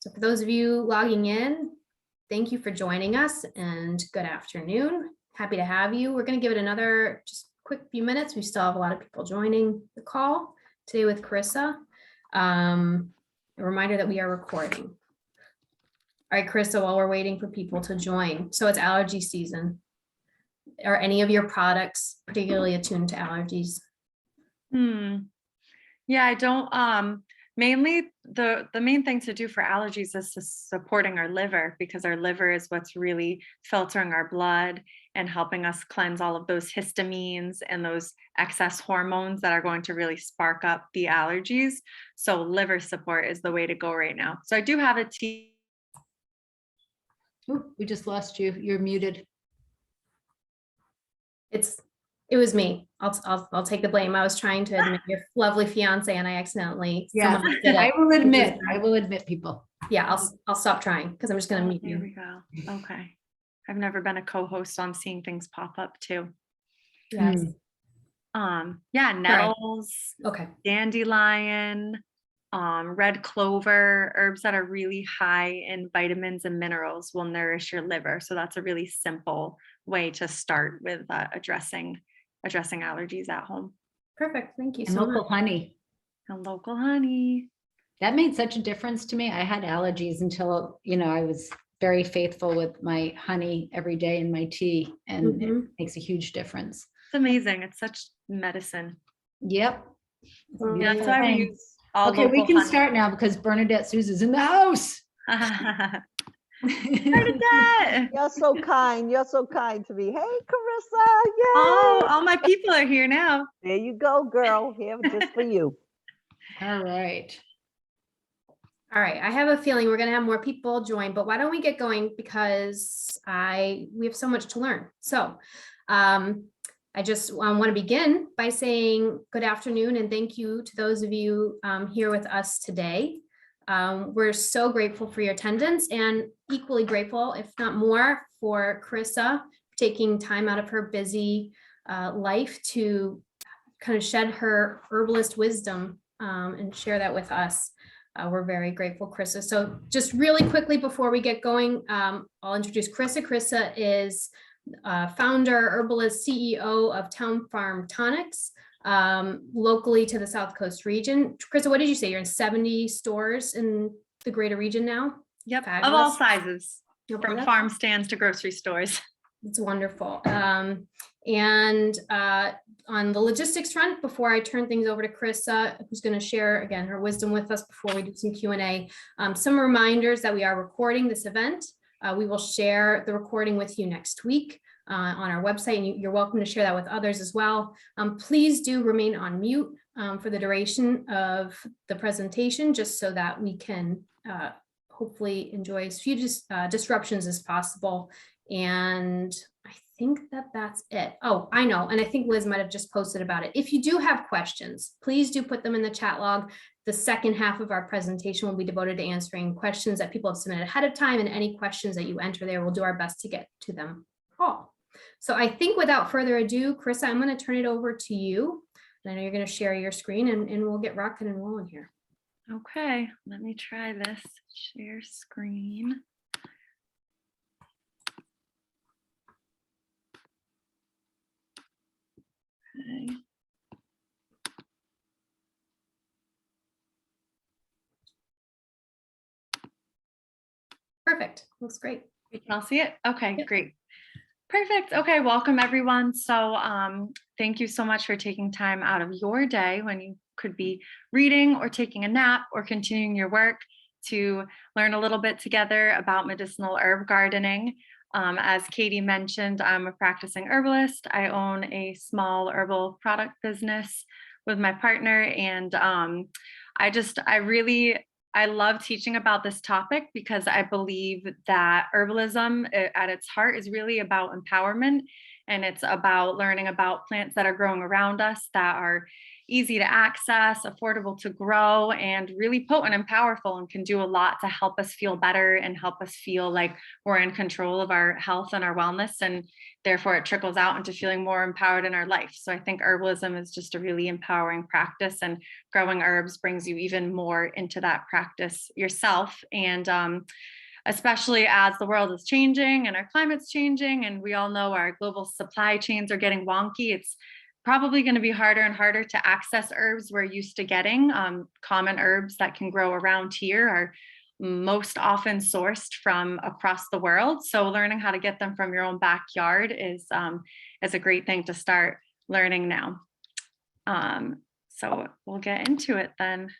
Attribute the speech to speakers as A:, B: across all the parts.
A: So for those of you logging in, thank you for joining us and good afternoon. Happy to have you. We're going to give it another just quick few minutes. We still have a lot of people joining the call today with Carissa. A reminder that we are recording. All right, Carissa, while we're waiting for people to join. So it's allergy season. Are any of your products particularly attuned to allergies?
B: Yeah, I don't, mainly the main thing to do for allergies is supporting our liver, because our liver is what's really filtering our blood and helping us cleanse all of those histamines and those excess hormones that are going to really spark up the allergies. So liver support is the way to go right now. So I do have a tea.
C: Ooh, we just lost you. You're muted.
A: It was me. I'll take the blame. I was trying to admit your lovely fiance and I accidentally.
C: Yeah, I will admit people.
A: Yeah, I'll stop trying because I'm just going to mute
B: Here
A: you.
B: we go. Okay. I've never been a co-host, so I'm seeing things pop up too.
A: Yes.
B: Yeah, nettles,
A: Okay.
B: dandelion, red clover, herbs that are really high in vitamins and minerals will nourish your liver. So that's a really simple way to start with addressing allergies at home.
A: Perfect. Thank you
C: And
A: so
C: local
A: much.
C: honey.
B: And local honey.
C: That made such a difference to me. I had allergies until, I was very faithful with my honey every day in my tea, and it makes a huge difference.
B: It's amazing. It's such medicine.
C: Yep.
B: Yeah, that's why we use all
C: Okay, we can
B: honey.
C: start now because Bernadette Souza's in the house.
B: Bernadette!
D: You're so kind. You're so kind to me. Hey, Carissa. Yay.
B: Oh, all my people are here now.
D: There you go, girl. Here just for you.
C: All right.
A: All right. I have a feeling we're going to have more people join, but why don't we get going, because we have so much to learn. So I just want to begin by saying good afternoon and thank you to those of you here with us today. We're so grateful for your attendance and equally grateful, if not more, for Carissa taking time out of her busy life to kind of shed her herbalist wisdom and share that with us. We're very grateful, Carissa. So just really quickly before we get going, I'll introduce Carissa. Carissa is founder, herbalist, CEO of Town Farm Tonics, locally to the South Coast region. Carissa, what did you say? You're in 70 stores in the greater region now?
B: Yep,
A: Fabulous.
B: of all sizes,
A: Okay,
B: from farm stands to grocery stores.
A: It's wonderful. And on the logistics front, before I turn things over to Carissa, who's going to share again her wisdom with us before we do some Q&A, some reminders that we are recording this event. We will share the recording with you next week on our website, and you're welcome to share that with others as well. Please do remain on mute for the duration of the presentation, just so that we can hopefully enjoy as few disruptions as possible. And I think that's it. Oh, I know. And I think Liz might have just posted about it. If you do have questions, please do put them in the chat log. The second half of our presentation will be devoted to answering questions that people have submitted ahead of time, and any questions that you enter there, we'll do our best to get to them all. So I think without further ado, Carissa, I'm going to turn it over to you. And I know you're going to share your screen and we'll get rocking and rolling here.
B: Okay, let me try this. Share screen. Okay.
A: Perfect. Looks great.
B: We can all see it? Okay,
A: Yep.
B: Great. Perfect. Okay, welcome everyone. So thank you so much for taking time out of your day when you could be reading or taking a nap or continuing your work to learn a little bit together about medicinal herb gardening. As Katie mentioned, I'm a practicing herbalist. I own a small herbal product business with my partner, and I love teaching about this topic because I believe that herbalism at its heart is really about empowerment, and it's about learning about plants that are growing around us that are easy to access, affordable to grow, and really potent and powerful, and can do a lot to help us feel better and help us feel like we're in control of our health and our wellness. And therefore it trickles out into feeling more empowered in our life. So I think herbalism is just a really empowering practice, and growing herbs brings you even more into that practice yourself. And especially as the world is changing and our climate's changing, and we all know our global supply chains are getting wonky, it's probably going to be harder and harder to access herbs we're used to getting. Common herbs that can grow around here are most often sourced from across the world. So learning how to get them from your own backyard is a great thing to start learning now. So we'll get into it then.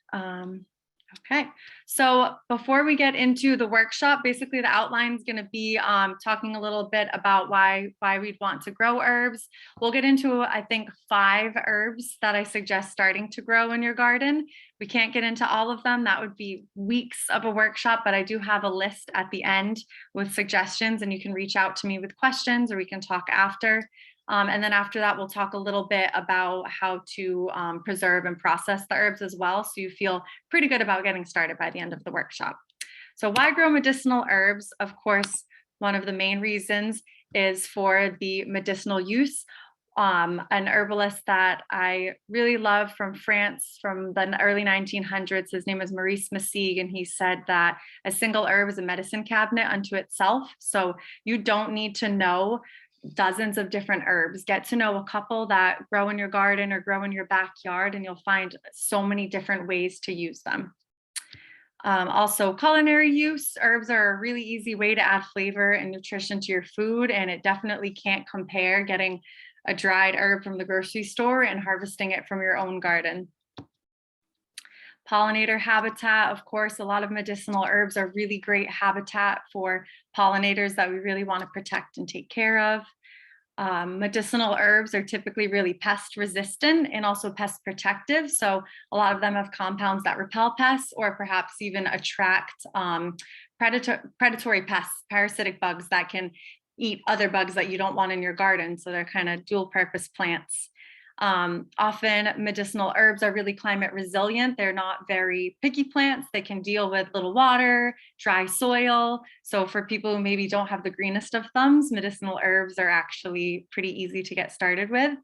B: Okay, so before we get into the workshop, basically the outline is going to be talking a little bit about why we'd want to grow herbs. We'll get into, I think, 5 herbs that I suggest starting to grow in your garden. We can't get into all of them. That would be weeks of a workshop, but I do have a list at the end with suggestions, and you can reach out to me with questions, or we can talk after. And then after that, we'll talk a little bit about how to preserve and process the herbs as well, so you feel pretty good about getting started by the end of the workshop. So why grow medicinal herbs? Of course, one of the main reasons is for the medicinal use. An herbalist that I really love from France from the early 1900s, his name is Maurice Massigue, and he said that a single herb is a medicine cabinet unto itself. So you don't need to know dozens of different herbs. Get to know a couple that grow in your garden or grow in your backyard, and you'll find so many different ways to use them. Also, culinary use. Herbs are a really easy way to add flavor and nutrition to your food, and it definitely can't compare getting a dried herb from the grocery store and harvesting it from your own garden. Pollinator habitat, of course, a lot of medicinal herbs are really great habitat for pollinators that we really want to protect and take care of. Medicinal herbs are typically really pest resistant and also pest protective. So a lot of them have compounds that repel pests, or perhaps even attract predatory pests, parasitic bugs that can eat other bugs that you don't want in your garden. So they're kind of dual purpose plants. Often medicinal herbs are really climate resilient. They're not very picky plants. They can deal with little water, dry soil. So for people who maybe don't have the greenest of thumbs, medicinal herbs are actually pretty easy to get started with.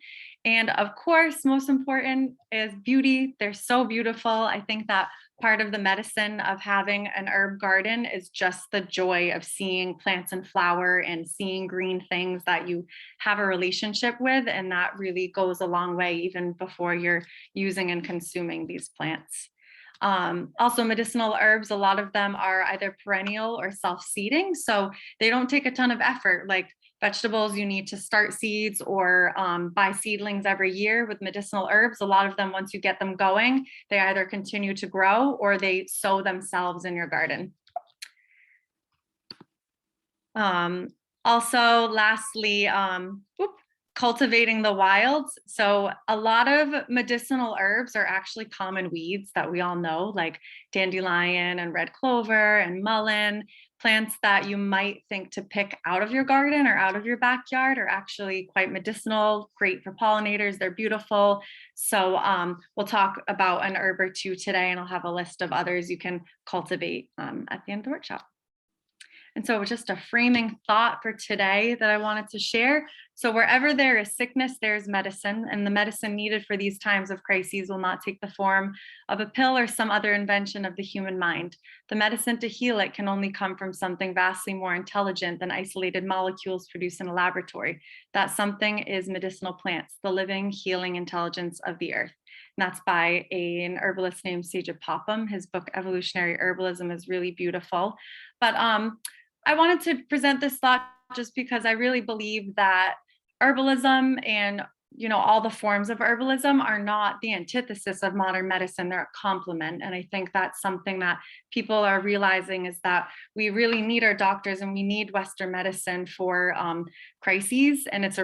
B: And of course, most important is beauty. They're so beautiful. I think that part of the medicine of having an herb garden is just the joy of seeing plants and flower and seeing green things that you have a relationship with. And that really goes a long way even before you're using and consuming these plants. Also, medicinal herbs, a lot of them are either perennial or self-seeding. So they don't take a ton of effort. Like vegetables, you need to start seeds or buy seedlings every year. With medicinal herbs, a lot of them, once you get them going, they either continue to grow or they sow themselves in your garden. Also, lastly, cultivating the wilds. So a lot of medicinal herbs are actually common weeds that we all know, like dandelion and red clover and mullein. Plants that you might think to pick out of your garden or out of your backyard are actually quite medicinal, great for pollinators. They're beautiful. So we'll talk about an herb or two today, and I'll have a list of others you can cultivate at the end of the workshop. And so just a framing thought for today that I wanted to share. So wherever there is sickness, there's medicine, and the medicine needed for these times of crises will not take the form of a pill or some other invention of the human mind. The medicine to heal it can only come from something vastly more intelligent than isolated molecules produced in a laboratory. That something is medicinal plants, the living, healing intelligence of the earth. And that's by an herbalist named Sajid Popham. His book, Evolutionary Herbalism, is really beautiful. But I wanted to present this thought just because I really believe that herbalism and all the forms of herbalism are not the antithesis of modern medicine. They're a complement. And I think that's something that people are realizing, is that we really need our doctors and we need Western medicine for crises. And it's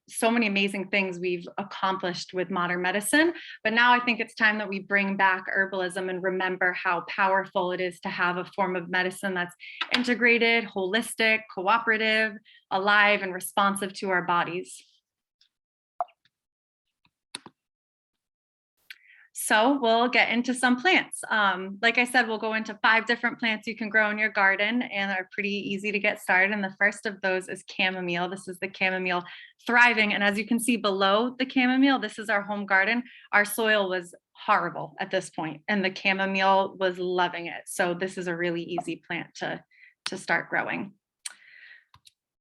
B: so many amazing things we've accomplished with modern medicine. But now I think it's time that we bring back herbalism and remember how powerful it is to have a form of medicine that's integrated, holistic, cooperative, alive, and responsive to our bodies. So we'll get into some plants. Like I said, we'll go into 5 different plants you can grow in your garden and are pretty easy to get started. And the first of those is chamomile. This is the chamomile thriving. And as you can see below the chamomile, this is our home garden. Our soil was horrible at this point, and the chamomile was loving it. So this is a really easy plant to start growing.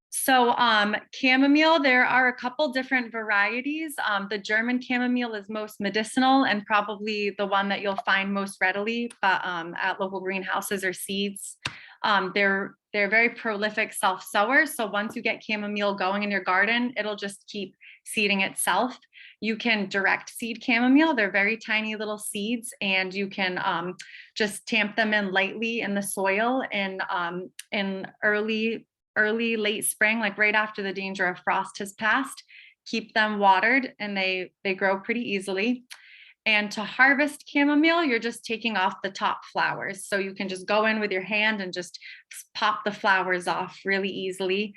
B: So chamomile, there are a couple different varieties. The German chamomile is most medicinal and probably the one that you'll find most readily at local greenhouses or seeds. They're very prolific self-sowers. So once you get chamomile going in your garden, it'll just keep seeding itself. You can direct seed chamomile. They're very tiny little seeds, and you can just tamp them in lightly in the soil in early, late spring, like right after the danger of frost has passed. Keep them watered, and they grow pretty easily. And to harvest chamomile, you're just taking off the top flowers. So you can just go in with your hand and just pop the flowers off really easily.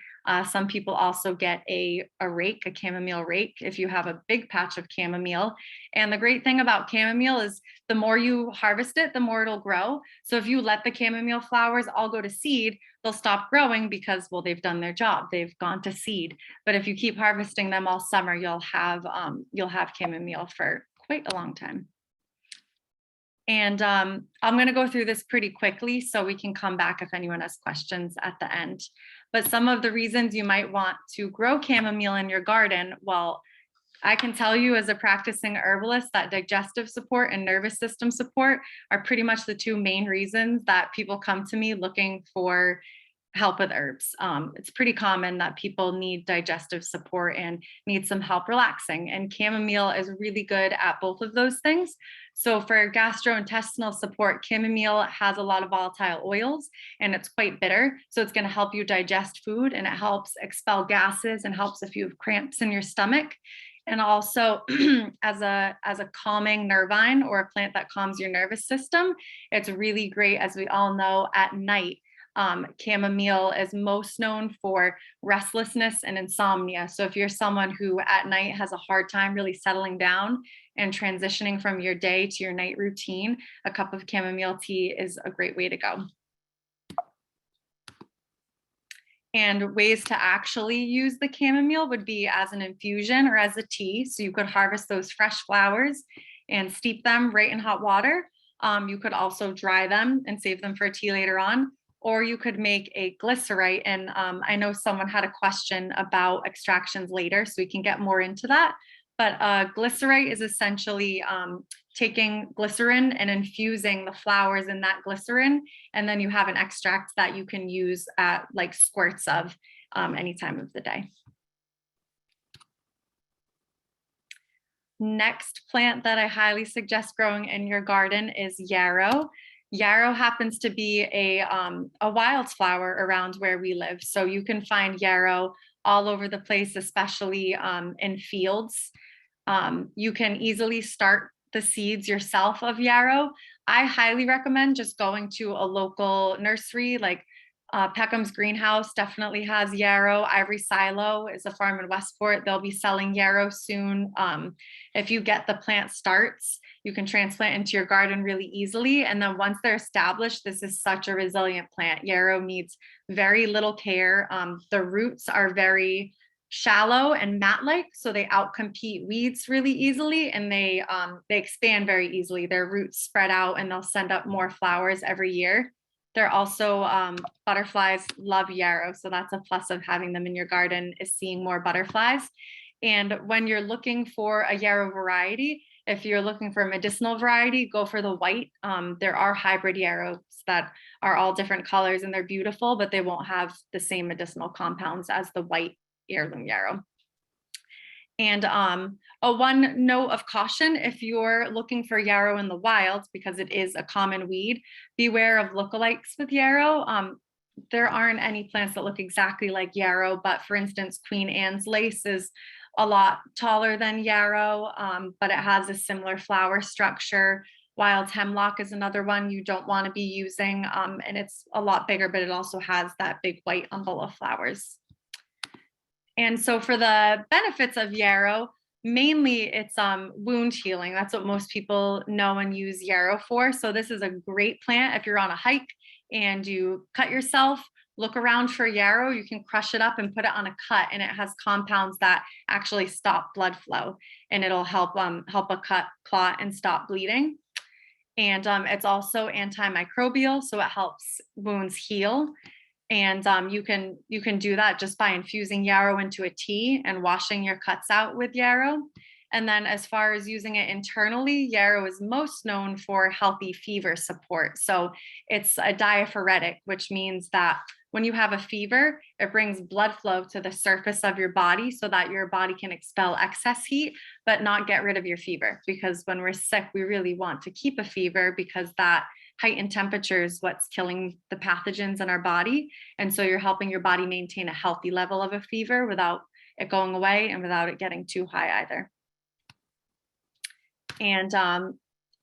B: Some people also get a rake, a chamomile rake, if you have a big patch of chamomile. And the great thing about chamomile is the more you harvest it, the more it'll grow. So if you let the chamomile flowers all go to seed, they'll stop growing because, well, they've done their job. They've gone to seed. But if you keep harvesting them all summer, you'll have chamomile for quite a long time. And I'm going to go through this pretty quickly so we can come back if anyone has questions at the end. But some of the reasons you might want to grow chamomile in your garden, well, I can tell you as a practicing herbalist that digestive support and nervous system support are pretty much the 2 main reasons that people come to me looking for help with herbs. It's pretty common that people need digestive support and need some help relaxing, and chamomile is really good at both of those things. So for gastrointestinal support, chamomile has a lot of volatile oils and it's quite bitter. So it's going to help you digest food, and it helps expel gases and helps if you have cramps in your stomach. And also as a calming nervine, or a plant that calms your nervous system, it's really great, as we all know, at night. Chamomile is most known for restlessness and insomnia. So if you're someone who at night has a hard time really settling down and transitioning from your day to your night routine, a cup of chamomile tea is a great way to go. And ways to actually use the chamomile would be as an infusion or as a tea. So you could harvest those fresh flowers and steep them right in hot water. You could also dry them and save them for tea later on. Or you could make a glycerite. And I know someone had a question about extractions later, so we can get more into that. But glycerite is essentially taking glycerin and infusing the flowers in that glycerin. And then you have an extract that you can use at like squirts of any time of the day. Next plant that I highly suggest growing in your garden is yarrow. Yarrow happens to be a wildflower around where we live. So you can find yarrow all over the place, especially in fields. You can easily start the seeds yourself of yarrow. I highly recommend just going to a local nursery, like Peckham's Greenhouse definitely has yarrow. Ivory Silo is a farm in Westport. They'll be selling yarrow soon. If you get the plant starts, you can transplant into your garden really easily. And then once they're established, this is such a resilient plant. Yarrow needs very little care. The roots are very shallow and mat-like, so they outcompete weeds really easily, and they expand very easily. Their roots spread out and they'll send up more flowers every year. They're also, butterflies love yarrow. So that's a plus of having them in your garden, is seeing more butterflies. And when you're looking for a yarrow variety, if you're looking for a medicinal variety, go for the white. There are hybrid yarrows that are all different colors and they're beautiful, but they won't have the same medicinal compounds as the white heirloom yarrow. And one note of caution, if you're looking for yarrow in the wild, because it is a common weed, beware of lookalikes with yarrow. There aren't any plants that look exactly like yarrow, but for instance, Queen Anne's lace is a lot taller than yarrow, but it has a similar flower structure. Wild hemlock is another one you don't want to be using, and it's a lot bigger, but it also has that big white umbel of flowers. And so for the benefits of yarrow, mainly it's wound healing. That's what most people know and use yarrow for. So this is a great plant. If you're on a hike and you cut yourself, look around for yarrow, you can crush it up and put it on a cut, and it has compounds that actually stop blood flow, and it'll help a cut clot and stop bleeding. And it's also antimicrobial, so it helps wounds heal. And you can do that just by infusing yarrow into a tea and washing your cuts out with yarrow. And then as far as using it internally, yarrow is most known for healthy fever support. So it's a diaphoretic, which means that when you have a fever, it brings blood flow to the surface of your body so that your body can expel excess heat, but not get rid of your fever. Because when we're sick, we really want to keep a fever, because that heightened temperature is what's killing the pathogens in our body. And so you're helping your body maintain a healthy level of a fever without it going away and without it getting too high either. And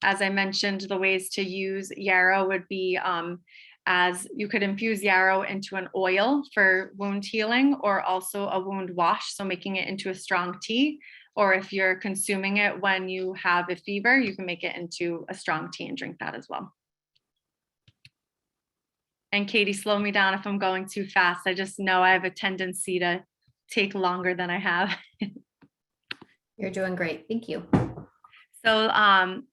B: as I mentioned, the ways to use yarrow would be as you could infuse yarrow into an oil for wound healing, or also a wound wash, so making it into a strong tea. Or if you're consuming it when you have a fever, you can make it into a strong tea and drink that as well. And Katie, slow me down if I'm going too fast. I just know I have a tendency to take longer than I have.
A: You're doing great. Thank you.
B: So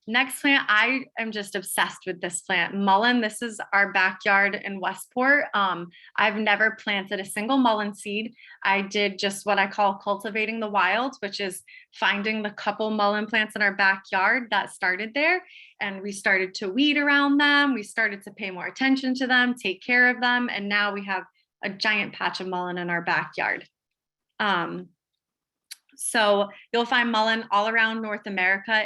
B: next plant, I am just obsessed with this plant, mullein. This is our backyard in Westport. I've never planted a single mullein seed. I did just what I call cultivating the wild, which is finding the couple mullein plants in our backyard that started there. And we started to weed around them. We started to pay more attention to them, take care of them. And now we have a giant patch of mullein in our backyard. So you'll find mullein all around North America.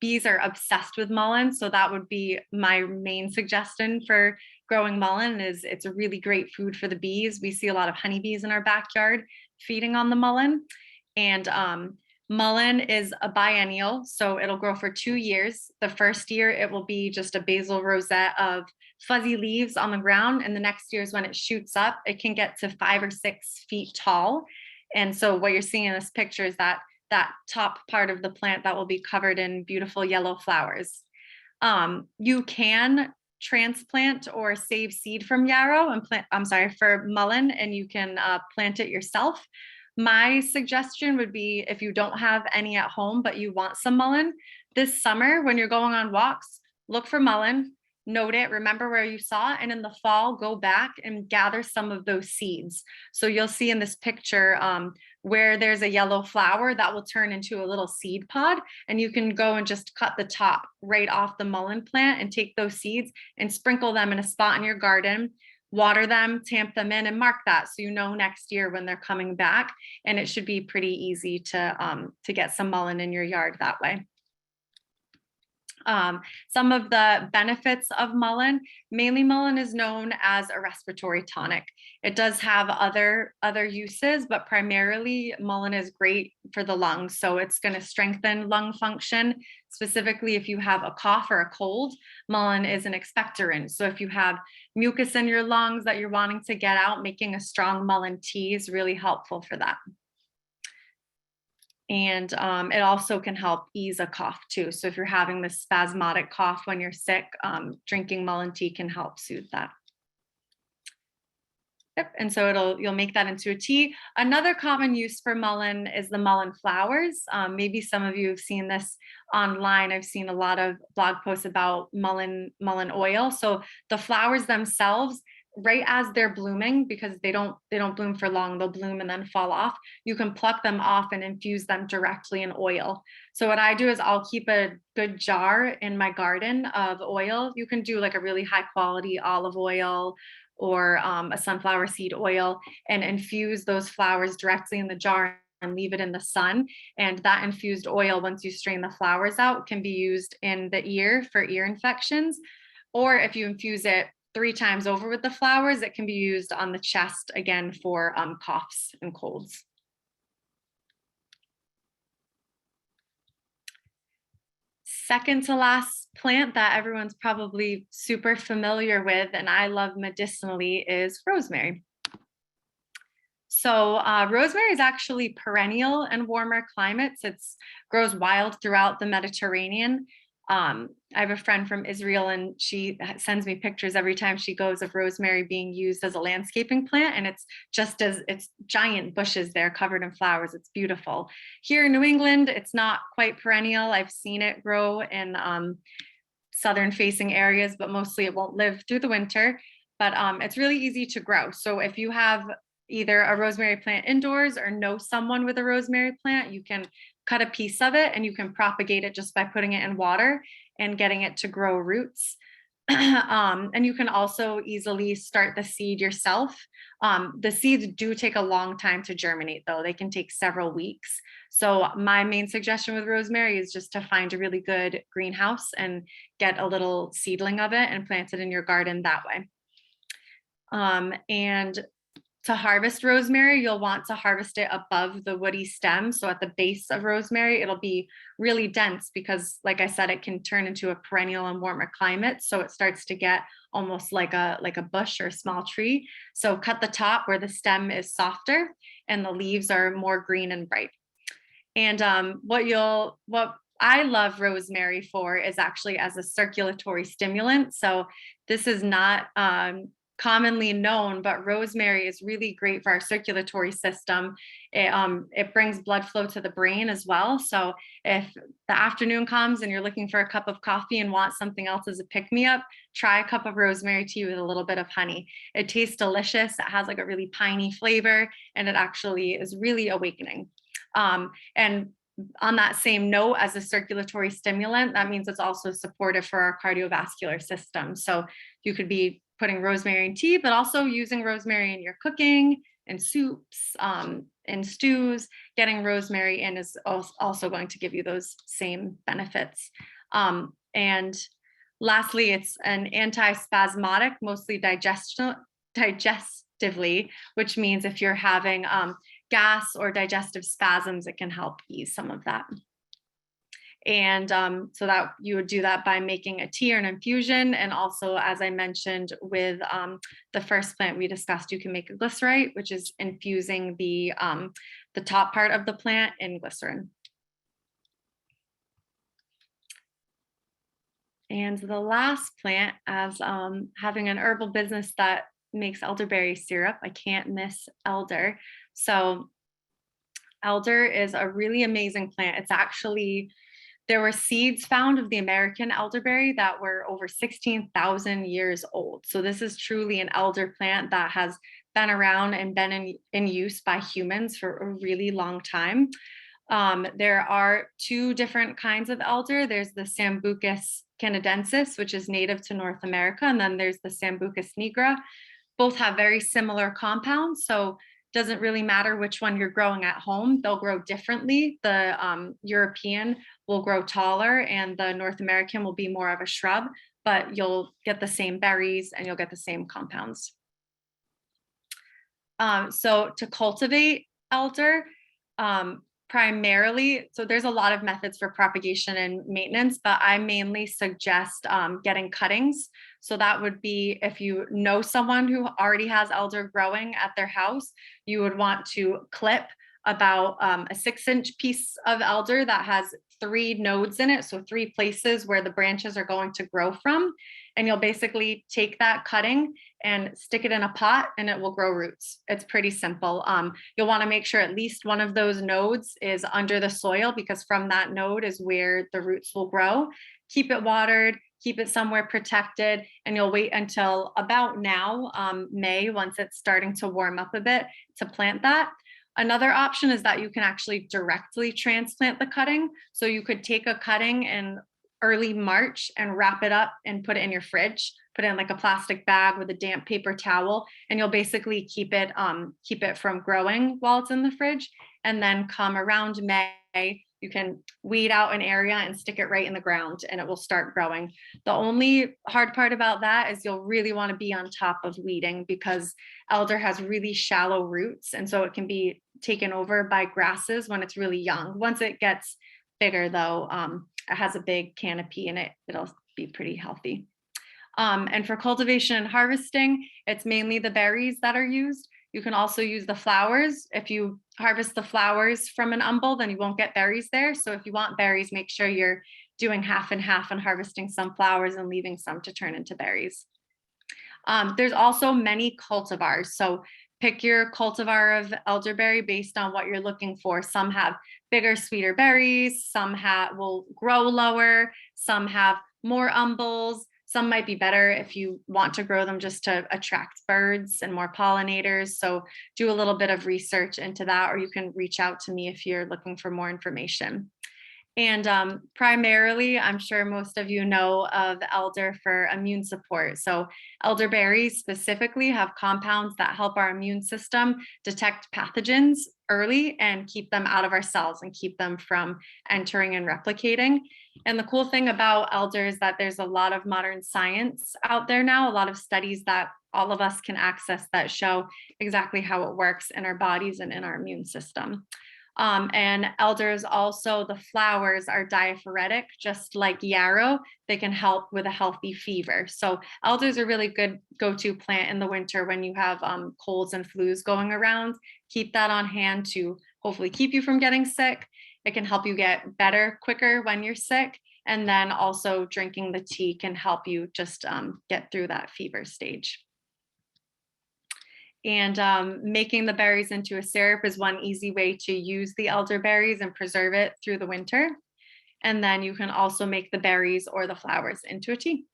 B: Bees are obsessed with mullein. So that would be my main suggestion for growing mullein. It's a really great food for the bees. We see a lot of honeybees in our backyard feeding on the mullein. And mullein is a biennial, so it'll grow for 2 years. The first year, it will be just a basal rosette of fuzzy leaves on the ground. And the next year is when it shoots up. It can get to 5 or 6 feet tall. And so what you're seeing in this picture is that top part of the plant that will be covered in beautiful yellow flowers. You can transplant or save seed from yarrow and for mullein, and you can plant it yourself. My suggestion would be, if you don't have any at home, but you want some mullein, this summer, when you're going on walks, look for mullein, note it, remember where you saw it, and in the fall, go back and gather some of those seeds. So you'll see in this picture where there's a yellow flower that will turn into a little seed pod, and you can go and just cut the top right off the mullein plant and take those seeds and sprinkle them in a spot in your garden, water them, tamp them in, and mark that so you know next year when they're coming back. And it should be pretty easy to get some mullein in your yard that way. Some of the benefits of mullein, mainly mullein is known as a respiratory tonic. It does have other uses, but primarily mullein is great for the lungs. So it's going to strengthen lung function. Specifically, if you have a cough or a cold, mullein is an expectorant. So if you have mucus in your lungs that you're wanting to get out, making a strong mullein tea is really helpful for that. And it also can help ease a cough too. So if you're having this spasmodic cough when you're sick, drinking mullein tea can help soothe that. Yep. And so you'll make that into a tea. Another common use for mullein is the mullein flowers. Maybe some of you have seen this online. I've seen a lot of blog posts about mullein oil. So the flowers themselves, right as they're blooming, because they don't bloom for long, they'll bloom and then fall off, you can pluck them off and infuse them directly in oil. So what I do is I'll keep a good jar in my garden of oil. You can do like a really high quality olive oil or a sunflower seed oil, and infuse those flowers directly in the jar and leave it in the sun. And that infused oil, once you strain the flowers out, can be used in the ear for ear infections. Or if you infuse it 3 times over with the flowers, it can be used on the chest again for coughs and colds. Second to last plant that everyone's probably super familiar with, and I love medicinally, is rosemary. So rosemary is actually perennial in warmer climates. It grows wild throughout the Mediterranean. I have a friend from Israel, and she sends me pictures every time she goes of rosemary being used as a landscaping plant. And it's giant bushes there covered in flowers. It's beautiful. Here in New England, it's not quite perennial. I've seen it grow in southern facing areas, but mostly it won't live through the winter. But it's really easy to grow. So if you have either a rosemary plant indoors or know someone with a rosemary plant, you can cut a piece of it and you can propagate it just by putting it in water and getting it to grow roots. And you can also easily start the seed yourself. The seeds do take a long time to germinate, though. They can take several weeks. So my main suggestion with rosemary is just to find a really good greenhouse and get a little seedling of it and plant it in your garden that way. And to harvest rosemary, you'll want to harvest it above the woody stem. So at the base of rosemary, it'll be really dense because, like I said, it can turn into a perennial and warmer climate. So it starts to get almost like a bush or a small tree. So cut the top where the stem is softer and the leaves are more green and bright. And what I love rosemary for is actually as a circulatory stimulant. So this is not commonly known, but rosemary is really great for our circulatory system. It brings blood flow to the brain as well. So if the afternoon comes and you're looking for a cup of coffee and want something else as a pick-me-up, try a cup of rosemary tea with a little bit of honey. It tastes delicious. It has like a really piney flavor, and it actually is really awakening. And on that same note, as a circulatory stimulant, that means it's also supportive for our cardiovascular system. So you could be putting rosemary in tea, but also using rosemary in your cooking and soups, and stews. Getting rosemary in is also going to give you those same benefits. And lastly, it's an antispasmodic, mostly digestively, which means if you're having gas or digestive spasms, it can help ease some of that. And so that you would do that by making a tea or an infusion. And also, as I mentioned with the first plant we discussed, you can make a glycerite, which is infusing the top part of the plant in glycerin. And the last plant, as having an herbal business that makes elderberry syrup, I can't miss elder. So elder is a really amazing plant. It's actually, there were seeds found of the American elderberry that were over 16,000 years old. So this is truly an elder plant that has been around and been in use by humans for a really long time. There are two different kinds of elder. There's the Sambucus canadensis, which is native to North America, and then there's the Sambucus nigra. Both have very similar compounds, so doesn't really matter which one you're growing at home. They'll grow differently. The European will grow taller and the North American will be more of a shrub, but you'll get the same berries and you'll get the same compounds. So to cultivate elder, primarily, so there's a lot of methods for propagation and maintenance, but I mainly suggest getting cuttings. So that would be, if you know someone who already has elder growing at their house, you would want to clip about a 6-inch piece of elder that has 3 nodes in it. So 3 places where the branches are going to grow from. And you'll basically take that cutting and stick it in a pot and it will grow roots. It's pretty simple. You'll want to make sure at least one of those nodes is under the soil, because from that node is where the roots will grow. Keep it watered, keep it somewhere protected, and you'll wait until about now, May, once it's starting to warm up a bit, to plant that. Another option is that you can actually directly transplant the cutting. So you could take a cutting in early March and wrap it up and put it in your fridge, put it in like a plastic bag with a damp paper towel, and you'll basically keep it from growing while it's in the fridge. And then come around May, you can weed out an area and stick it right in the ground and it will start growing. The only hard part about that is you'll really want to be on top of weeding, because elder has really shallow roots. And so it can be taken over by grasses when it's really young. Once it gets bigger though, it has a big canopy and it'll be pretty healthy. And for cultivation and harvesting, it's mainly the berries that are used. You can also use the flowers. If you harvest the flowers from an umbel, then you won't get berries there. So if you want berries, make sure you're doing half and half and harvesting some flowers and leaving some to turn into berries. There's also many cultivars. So pick your cultivar of elderberry based on what you're looking for. Some have bigger, sweeter berries. Some will grow lower. Some have more umbels. Some might be better if you want to grow them just to attract birds and more pollinators. So do a little bit of research into that, or you can reach out to me if you're looking for more information. And primarily, I'm sure most of you know of elder for immune support. So elderberries specifically have compounds that help our immune system detect pathogens early and keep them out of our cells and keep them from entering and replicating. And the cool thing about elder is that there's a lot of modern science out there now, a lot of studies that all of us can access that show exactly how it works in our bodies and in our immune system. And elders also, the flowers are diaphoretic, just like yarrow. They can help with a healthy fever. So elders are really good go-to plant in the winter when you have colds and flus going around. Keep that on hand to hopefully keep you from getting sick. It can help you get better quicker when you're sick. And then also drinking the tea can help you just get through that fever stage. And making the berries into a syrup is one easy way to use the elderberries and preserve it through the winter. And then you can also make the berries or the flowers into a tea.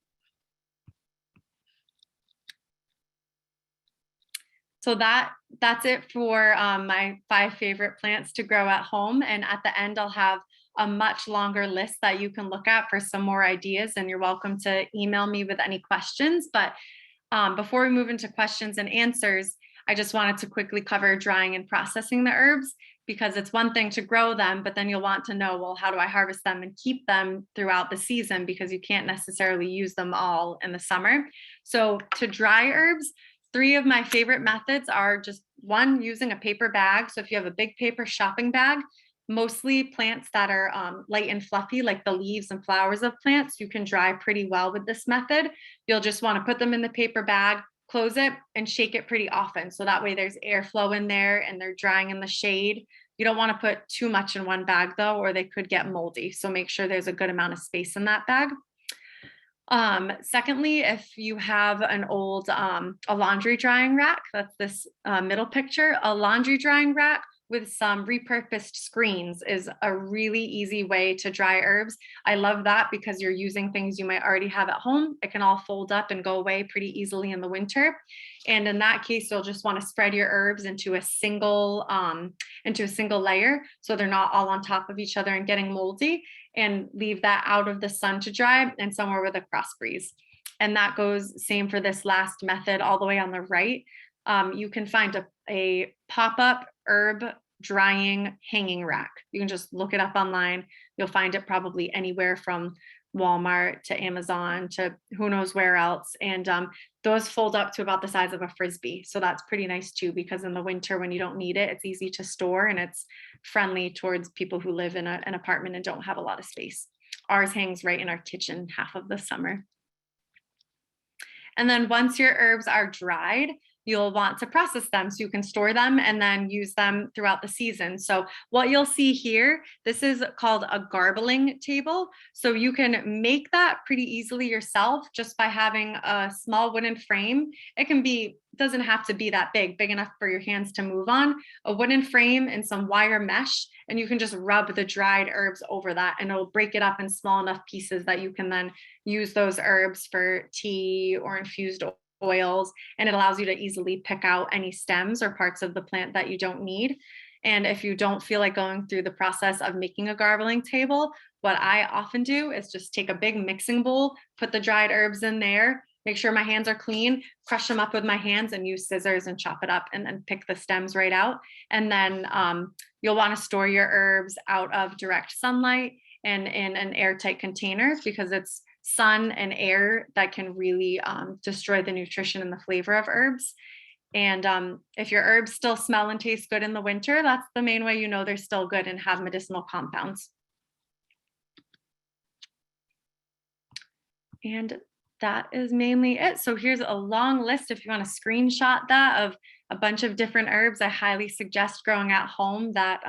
B: So that's it for my 5 favorite plants to grow at home. And at the end, I'll have a much longer list that you can look at for some more ideas. And you're welcome to email me with any questions. But before we move into questions and answers, I just wanted to quickly cover drying and processing the herbs, because it's one thing to grow them, but then you'll want to know, well, how do I harvest them and keep them throughout the season, because you can't necessarily use them all in the summer. So to dry herbs, 3 of my favorite methods are just 1, using a paper bag. So if you have a big paper shopping bag, mostly plants that are light and fluffy, like the leaves and flowers of plants, you can dry pretty well with this method. You'll just want to put them in the paper bag, close it, and shake it pretty often. So that way there's airflow in there and they're drying in the shade. You don't want to put too much in one bag though, or they could get moldy. So make sure there's a good amount of space in that bag. Secondly, if you have an old, a laundry drying rack, that's this middle picture, a laundry drying rack with some repurposed screens is a really easy way to dry herbs. I love that because you're using things you might already have at home. It can all fold up and go away pretty easily in the winter. And in that case, you'll just want to spread your herbs into a single layer, so they're not all on top of each other and getting moldy, and leave that out of the sun to dry and somewhere with a cross breeze. And that goes same for this last method all the way on the right. You can find a pop-up herb drying hanging rack. You can just look it up online. You'll find it probably anywhere from Walmart to Amazon to who knows where else. And those fold up to about the size of a Frisbee. So that's pretty nice too, because in the winter when you don't need it, it's easy to store and it's friendly towards people who live in an apartment and don't have a lot of space. Ours hangs right in our kitchen half of the summer. And then once your herbs are dried, you'll want to process them so you can store them and then use them throughout the season. So what you'll see here, this is called a garbling table. So you can make that pretty easily yourself just by having a small wooden frame. It doesn't have to be that big enough for your hands to move on. A wooden frame and some wire mesh, and you can just rub the dried herbs over that and it'll break it up in small enough pieces that you can then use those herbs for tea or infused oils, and it allows you to easily pick out any stems or parts of the plant that you don't need. And if you don't feel like going through the process of making a garbling table, what I often do is just take a big mixing bowl, put the dried herbs in there, make sure my hands are clean, crush them up with my hands and use scissors and chop it up and then pick the stems right out. And then you'll want to store your herbs out of direct sunlight and in an airtight container, because it's sun and air that can really destroy the nutrition and the flavor of herbs. And if your herbs still smell and taste good in the winter, that's the main way you know they're still good and have medicinal compounds. And that is mainly it. So here's a long list if you want to screenshot that of a bunch of different herbs I highly suggest growing at home that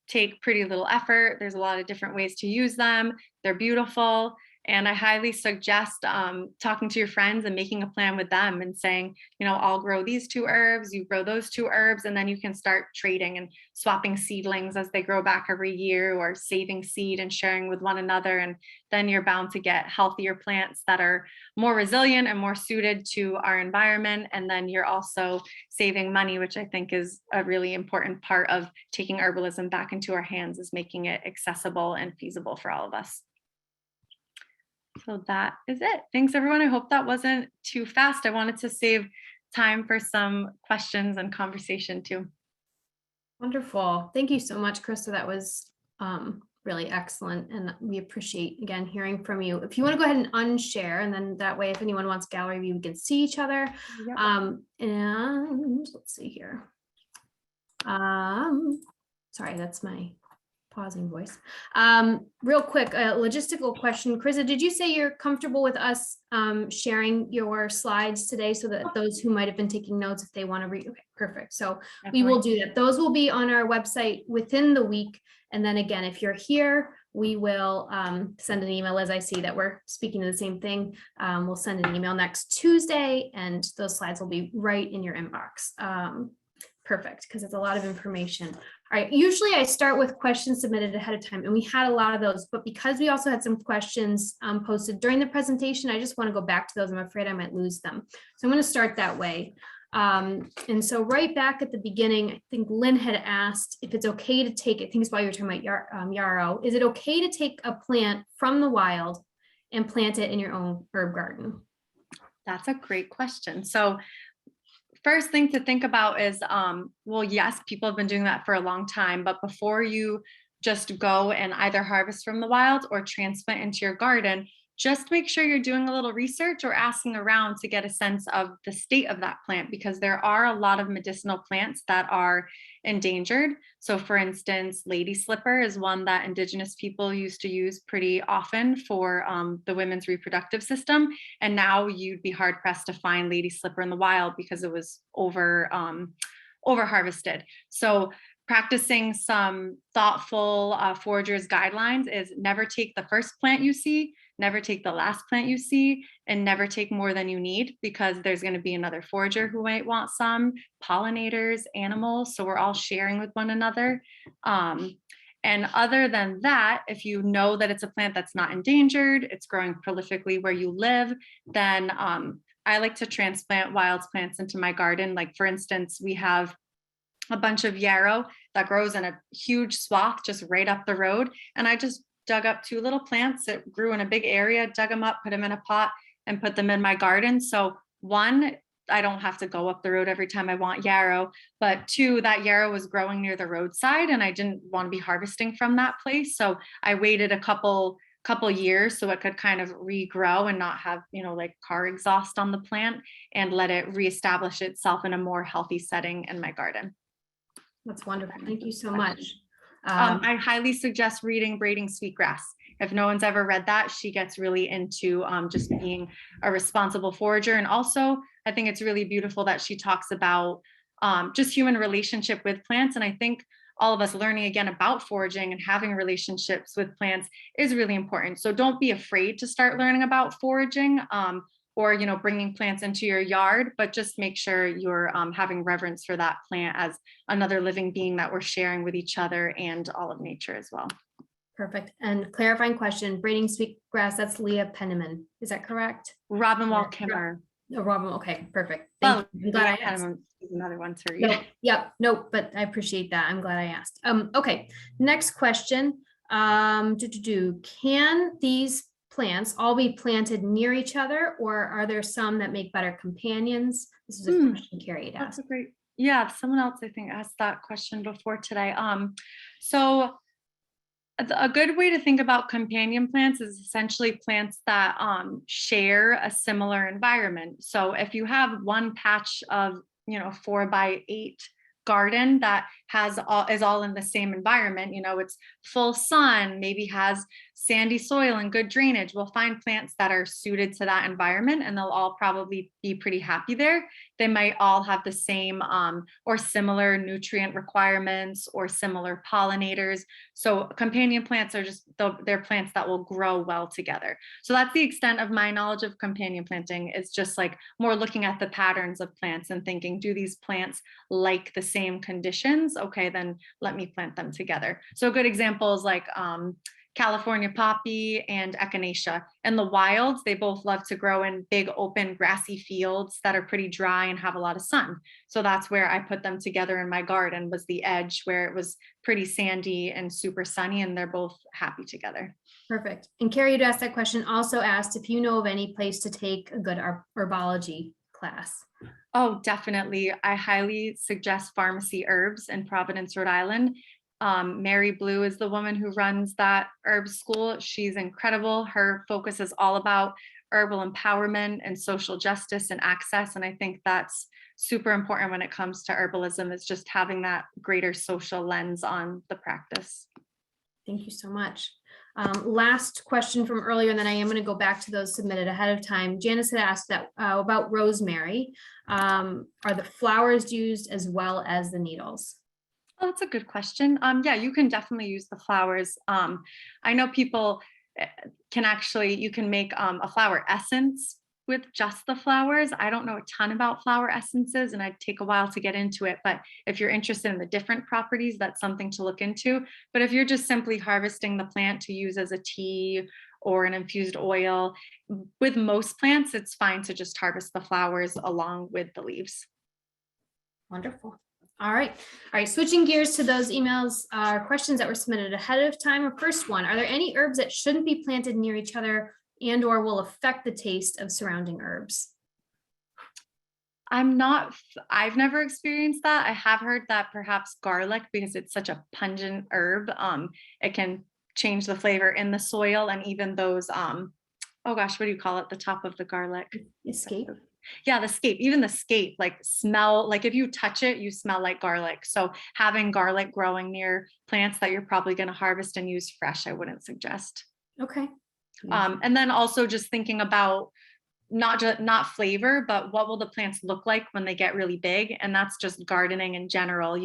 B: take pretty little effort. There's a lot of different ways to use them. They're beautiful. And I highly suggest talking to your friends and making a plan with them and saying, I'll grow these 2 herbs, you grow those 2 herbs, and then you can start trading and swapping seedlings as they grow back every year, or saving seed and sharing with one another. And then you're bound to get healthier plants that are more resilient and more suited to our environment. And then you're also saving money, which I think is a really important part of taking herbalism back into our hands, is making it accessible and feasible for all of us. So that is it. Thanks, everyone. I hope that wasn't too fast. I wanted to save time for some questions and conversation too.
A: Wonderful. Thank you so much, Carissa. That was really excellent. And we appreciate, again, hearing from you. If you want to go ahead and unshare, and then that way, if anyone wants gallery view, we can see each other.
B: Yep.
A: And let's see here. Sorry, that's my pausing voice. Real quick, a logistical question. Carissa, did you say you're comfortable with us sharing your slides today so that those who might have been taking notes, if they want to read? Okay, perfect. So we will do that. Those will be on our website within the week. And then again, if you're here, we will send an email. As I see that we're speaking to the same thing, we'll send an email next Tuesday, and those slides will be right in your inbox. Perfect, because it's a lot of information. All right, usually I start with questions submitted ahead of time, and we had a lot of those, but because we also had some questions posted during the presentation, I just want to go back to those. I'm afraid I might lose them. So I'm going to start that way. And so right back at the beginning, I think Lynn had asked if it's okay to take it. I think it's while you were talking about yarrow. Is it okay to take a plant from the wild and plant it in your own herb garden?
B: That's a great question. So first thing to think about is, well, yes, people have been doing that for a long time, but before you just go and either harvest from the wild or transplant into your garden, just make sure you're doing a little research or asking around to get a sense of the state of that plant, because there are a lot of medicinal plants that are endangered. So for instance, lady slipper is one that indigenous people used to use pretty often for the women's reproductive system. And now you'd be hard pressed to find lady slipper in the wild because it was over harvested. So practicing some thoughtful forager's guidelines is never take the first plant you see, never take the last plant you see, and never take more than you need, because there's going to be another forager who might want some, pollinators, animals. So we're all sharing with one another. And other than that, if you know that it's a plant that's not endangered, it's growing prolifically where you live, then I like to transplant wild plants into my garden. Like for instance, we have a bunch of yarrow that grows in a huge swath just right up the road. And I just dug up 2 little plants that grew in a big area, dug them up, put them in a pot, and put them in my garden. So 1, I don't have to go up the road every time I want yarrow, but 2, that yarrow was growing near the roadside and I didn't want to be harvesting from that place. So I waited a couple years so it could kind of regrow and not have, like car exhaust on the plant, and let it reestablish itself in a more healthy setting in my garden.
A: That's wonderful. Thank you so much.
B: I highly suggest reading Braiding Sweetgrass. If no one's ever read that, she gets really into just being a responsible forager. And also, I think it's really beautiful that she talks about just human relationship with plants. And I think all of us learning again about foraging and having relationships with plants is really important. So don't be afraid to start learning about foraging or bringing plants into your yard, but just make sure you're having reverence for that plant as another living being that we're sharing with each other and all of nature as well.
A: Perfect. And clarifying question, Braiding Sweetgrass, that's Leah Penniman. Is that correct?
B: Robin Wall Kimmer.
A: Oh, Robin. Okay, perfect. Thank you. I'm glad I asked.
B: Another one to read.
A: No, yep, no, but I appreciate that. I'm glad I asked. Okay, next question. Can these plants all be planted near each other, or are there some that make better companions? This is a question Carrie had asked.
B: That's a great, yeah, someone else I think asked that question before today. So a good way to think about companion plants is essentially plants that share a similar environment. So if you have one patch of 4x8 garden that is all in the same environment, it's full sun, maybe has sandy soil and good drainage, we'll find plants that are suited to that environment, and they'll all probably be pretty happy there. They might all have the same or similar nutrient requirements or similar pollinators. So companion plants are just, they're plants that will grow well together. So that's the extent of my knowledge of companion planting, is just like more looking at the patterns of plants and thinking, do these plants like the same conditions? Okay, then let me plant them together. So a good example is like California poppy and echinacea. In the wilds, they both love to grow in big open grassy fields that are pretty dry and have a lot of sun. So that's where I put them together in my garden, was the edge where it was pretty sandy and super sunny, and they're both happy together.
A: Perfect. And Carrie, you'd asked that question, also asked if you know of any place to take a good herbology class.
B: Oh, definitely. I highly suggest Pharmacy Herbs in Providence, Rhode Island. Mary Blue is the woman who runs that herb school. She's incredible. Her focus is all about herbal empowerment and social justice and access. And I think that's super important when it comes to herbalism, is just having that greater social lens on the practice.
A: Thank you so much. Last question from earlier, and then I am going to go back to those submitted ahead of time. Janice had asked that about rosemary. Are the flowers used as well as the needles?
B: Oh, that's a good question. Yeah, you can definitely use the flowers. I know people can actually, you can make a flower essence with just the flowers. I don't know a ton about flower essences, and I'd take a while to get into it, but if you're interested in the different properties, that's something to look into. But if you're just simply harvesting the plant to use as a tea or an infused oil, with most plants, it's fine to just harvest the flowers along with the leaves.
A: Wonderful. All right. Switching gears to those emails, questions that were submitted ahead of time. Our first one, are there any herbs that shouldn't be planted near each other and or will affect the taste of surrounding herbs?
B: I've never experienced that. I have heard that perhaps garlic, because it's such a pungent herb, it can change the flavor in the soil, and even those, oh gosh, what do you call it? The top of the garlic.
A: Escape.
B: Yeah, the scape, even the scape, like smell, like if you touch it, you smell like garlic. So having garlic growing near plants that you're probably going to harvest and use fresh, I wouldn't suggest.
A: Okay.
B: And then also just thinking about not flavor, but what will the plants look like when they get really big? And that's just gardening in general.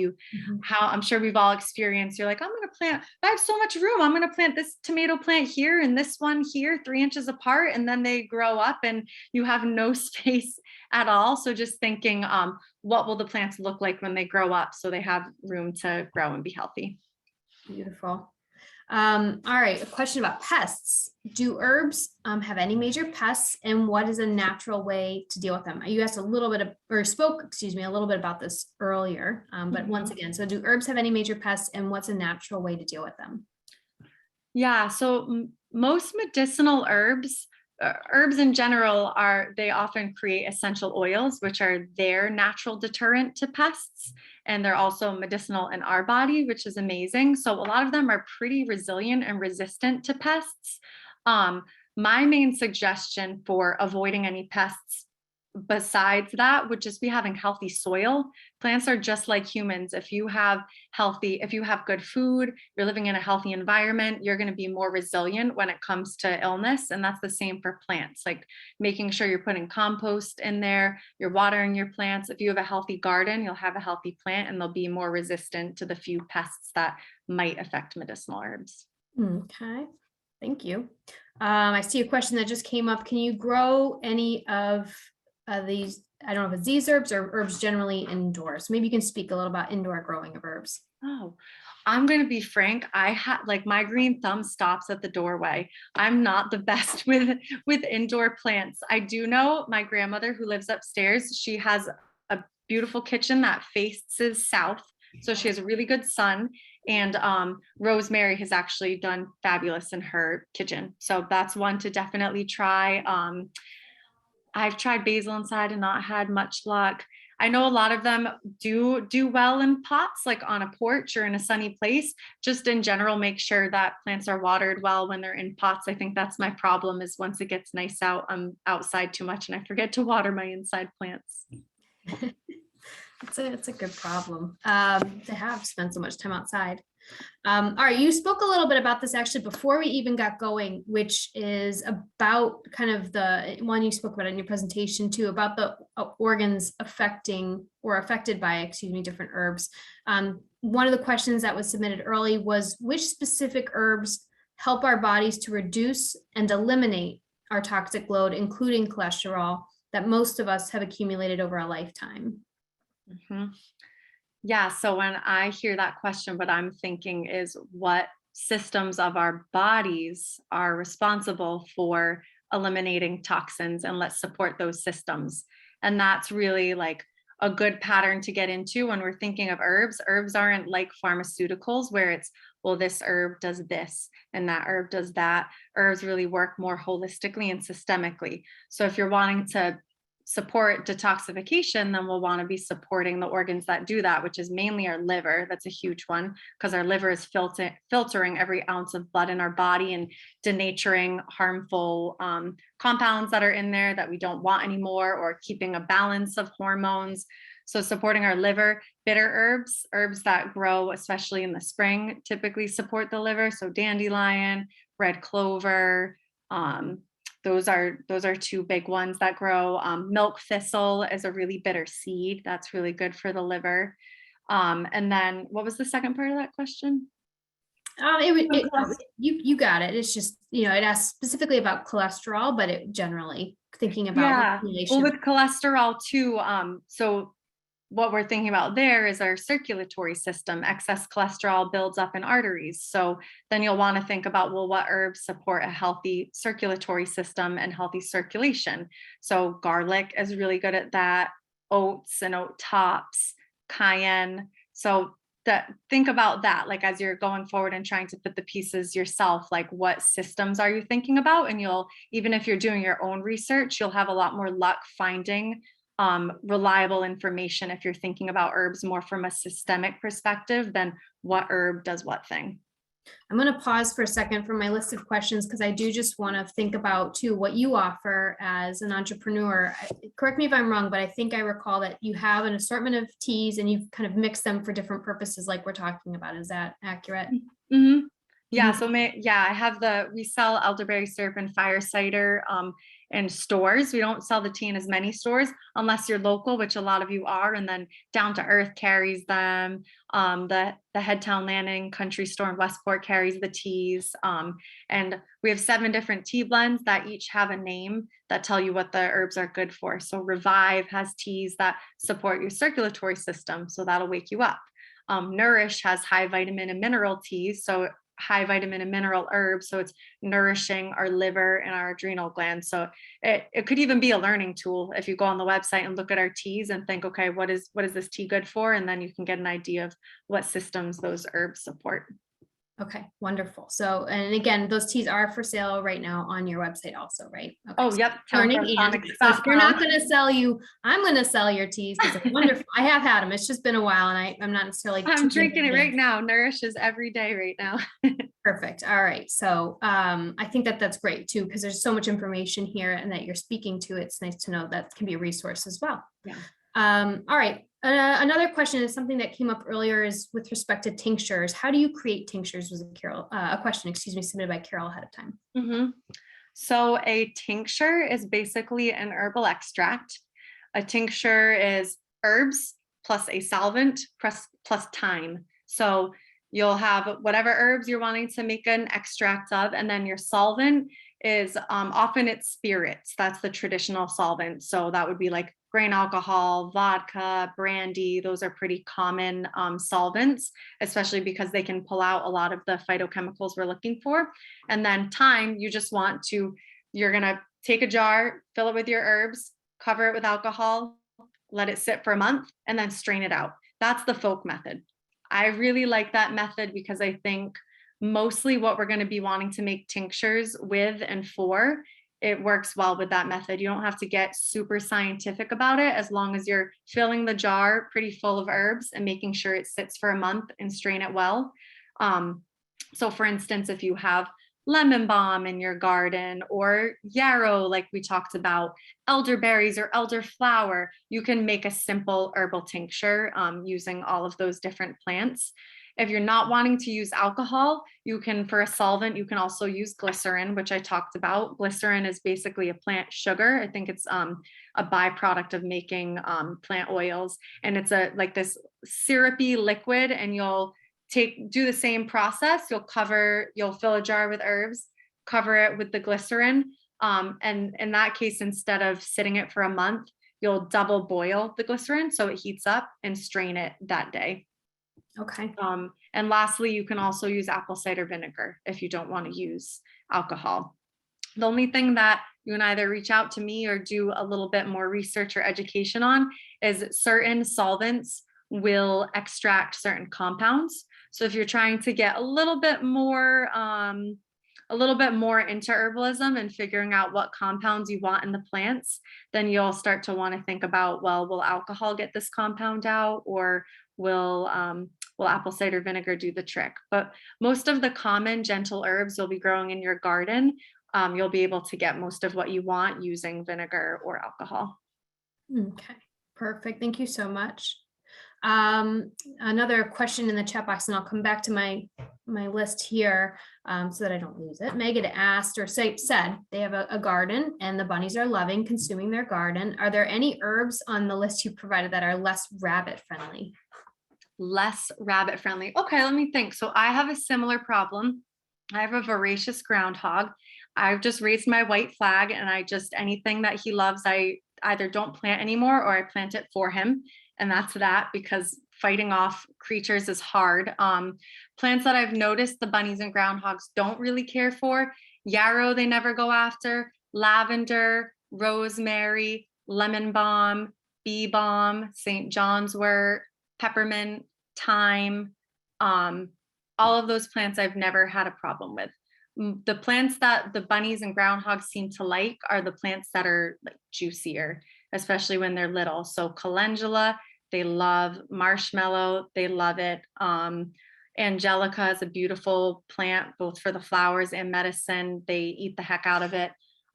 B: I'm sure we've all experienced, you're like, I'm going to plant, I have so much room, I'm going to plant this tomato plant here and this one here, 3 inches apart. And then they grow up and you have no space at all. So just thinking, what will the plants look like when they grow up, so they have room to grow and be healthy?
A: Beautiful. All right, a question about pests. Do herbs have any major pests, and what is a natural way to deal with them? You asked a little bit of, or spoke, excuse me, a little bit about this earlier, but once again, so do herbs have any major pests, and what's a natural way to deal with them?
B: Yeah, so most medicinal herbs in general they often create essential oils, which are their natural deterrent to pests. And they're also medicinal in our body, which is amazing. So a lot of them are pretty resilient and resistant to pests. My main suggestion for avoiding any pests besides that would just be having healthy soil. Plants are just like humans. If you have good food, you're living in a healthy environment, you're going to be more resilient when it comes to illness. And that's the same for plants, like making sure you're putting compost in there, you're watering your plants. If you have a healthy garden, you'll have a healthy plant, and they'll be more resistant to the few pests that might affect medicinal herbs.
A: Okay, thank you. I see a question that just came up. Can you grow any of these, I don't know if it's these herbs or herbs generally indoors? Maybe you can speak a little about indoor growing of herbs.
B: Oh, I'm going to be frank. My green thumb stops at the doorway. I'm not the best with indoor plants. I do know my grandmother, who lives upstairs, she has a beautiful kitchen that faces south. So she has a really good sun, and rosemary has actually done fabulous in her kitchen. So that's one to definitely try. I've tried basil inside and not had much luck. I know a lot of them do well in pots, like on a porch or in a sunny place. Just in general, make sure that plants are watered well when they're in pots. I think that's my problem, is once it gets nice out, I'm outside too much and I forget to water my inside plants.
A: It's a good problem to have spent so much time outside. All right, you spoke a little bit about this actually before we even got going, which is about kind of the one you spoke about in your presentation too, about the organs affecting or affected by, excuse me, different herbs. One of the questions that was submitted early was which specific herbs help our bodies to reduce and eliminate our toxic load, including cholesterol, that most of us have accumulated over a lifetime.
B: Mhm. Yeah, so when I hear that question, what I'm thinking is what systems of our bodies are responsible for eliminating toxins, and let's support those systems. And that's really like a good pattern to get into when we're thinking of herbs. Herbs aren't like pharmaceuticals where it's, well, this herb does this and that herb does that. Herbs really work more holistically and systemically. So if you're wanting to support detoxification, then we'll want to be supporting the organs that do that, which is mainly our liver. That's a huge one because our liver is filtering every ounce of blood in our body and denaturing harmful compounds that are in there that we don't want anymore, or keeping a balance of hormones. So supporting our liver. Bitter herbs that grow, especially in the spring, typically support the liver. So dandelion, red clover, those are two big ones that grow. Milk thistle is a really bitter seed. That's really good for the liver. And then what was the second part of that question?
A: You got it. It's just, it asks specifically about cholesterol, but it generally thinking about
B: well, with cholesterol too. So what we're thinking about there is our circulatory system. Excess cholesterol builds up in arteries. So then you'll want to think about, well, what herbs support a healthy circulatory system and healthy circulation? So garlic is really good at that. Oats and oat tops, cayenne. So think about that, like as you're going forward and trying to put the pieces yourself, like what systems are you thinking about? And even if you're doing your own research, you'll have a lot more luck finding reliable information if you're thinking about herbs more from a systemic perspective than what herb does what thing.
A: I'm going to pause for a second from my list of questions because I do just want to think about too what you offer as an entrepreneur. Correct me if I'm wrong, but I think I recall that you have an assortment of teas and you've kind of mixed them for different purposes like we're talking about. Is that accurate?
B: Mm-hmm. Yeah, so we sell elderberry syrup and fire cider in stores. We don't sell the tea in as many stores unless you're local, which a lot of you are, and then Down to Earth carries them. The Headtown Landing Country Store in Westport carries the teas. And we have 7 different tea blends that each have a name that tell you what the herbs are good for. So Revive has teas that support your circulatory system, so that'll wake you up. Nourish has high vitamin and mineral teas, so high vitamin and mineral herbs, so it's nourishing our liver and our adrenal glands. So it could even be a learning tool if you go on the website and look at our teas and think, okay, what is this tea good for? And then you can get an idea of what systems those herbs support.
A: Okay, wonderful. So, and again, those teas are for sale right now on your website also, right? Okay.
B: Oh, yep.
A: Tonics. So if you're not going to sell you, I'm going to sell your teas because it's wonderful. I have had them. It's just been a while and I'm not necessarily.
B: I'm drinking it right now. Nourishes every day right now.
A: Perfect. All right. So I think that's great too, because there's so much information here and that you're speaking to. It's nice to know that can be a resource as well.
B: Yeah.
A: All right. Another question is something that came up earlier is with respect to tinctures. How do you create tinctures? Was a question, submitted by Carol ahead of time.
B: Mm-hmm. So a tincture is basically an herbal extract. A tincture is herbs plus a solvent plus thyme. So you'll have whatever herbs you're wanting to make an extract of, and then your solvent is often it's spirits. That's the traditional solvent. So that would be like grain alcohol, vodka, brandy. Those are pretty common solvents, especially because they can pull out a lot of the phytochemicals we're looking for. And then thyme, you're gonna take a jar, fill it with your herbs, cover it with alcohol, let it sit for a month, and then strain it out. That's the folk method. I really like that method because I think mostly what we're going to be wanting to make tinctures with and for, it works well with that method. You don't have to get super scientific about it as long as you're filling the jar pretty full of herbs and making sure it sits for a month and strain it well. So for instance, if you have lemon balm in your garden or yarrow, like we talked about, elderberries or elderflower, you can make a simple herbal tincture using all of those different plants. If you're not wanting to use alcohol, you can, for a solvent, you can also use glycerin, which I talked about. Glycerin is basically a plant sugar. I think it's a byproduct of making plant oils. And it's like this syrupy liquid, and you'll do the same process. You'll fill a jar with herbs, cover it with the glycerin. And in that case, instead of sitting it for a month, you'll double boil the glycerin so it heats up, and strain it that day.
A: Okay.
B: And lastly, you can also use apple cider vinegar if you don't want to use alcohol. The only thing that you can either reach out to me or do a little bit more research or education on is certain solvents will extract certain compounds. So if you're trying to get a little bit more into herbalism and figuring out what compounds you want in the plants, then you'll start to want to think about, well, will alcohol get this compound out, or will apple cider vinegar do the trick? But most of the common gentle herbs you'll be growing in your garden, you'll be able to get most of what you want using vinegar or alcohol.
A: Okay, perfect. Thank you so much. Another question in the chat box, and I'll come back to my list here so that I don't lose it. Megan asked or said they have a garden and the bunnies are loving consuming their garden. Are there any herbs on the list you provided that are less rabbit friendly?
B: Less rabbit friendly. Okay, let me think. So I have a similar problem. I have a voracious groundhog. I've just raised my white flag, and anything that he loves, I either don't plant anymore or I plant it for him. And that's that, because fighting off creatures is hard. Plants that I've noticed the bunnies and groundhogs don't really care for: yarrow, they never go after; lavender, rosemary, lemon balm, bee balm, St. John's wort, peppermint, thyme. All of those plants I've never had a problem with. The plants that the bunnies and groundhogs seem to like are the plants that are like juicier, especially when they're little. So calendula, they love; marshmallow, they love it. Angelica is a beautiful plant, both for the flowers and medicine. They eat the heck out of it.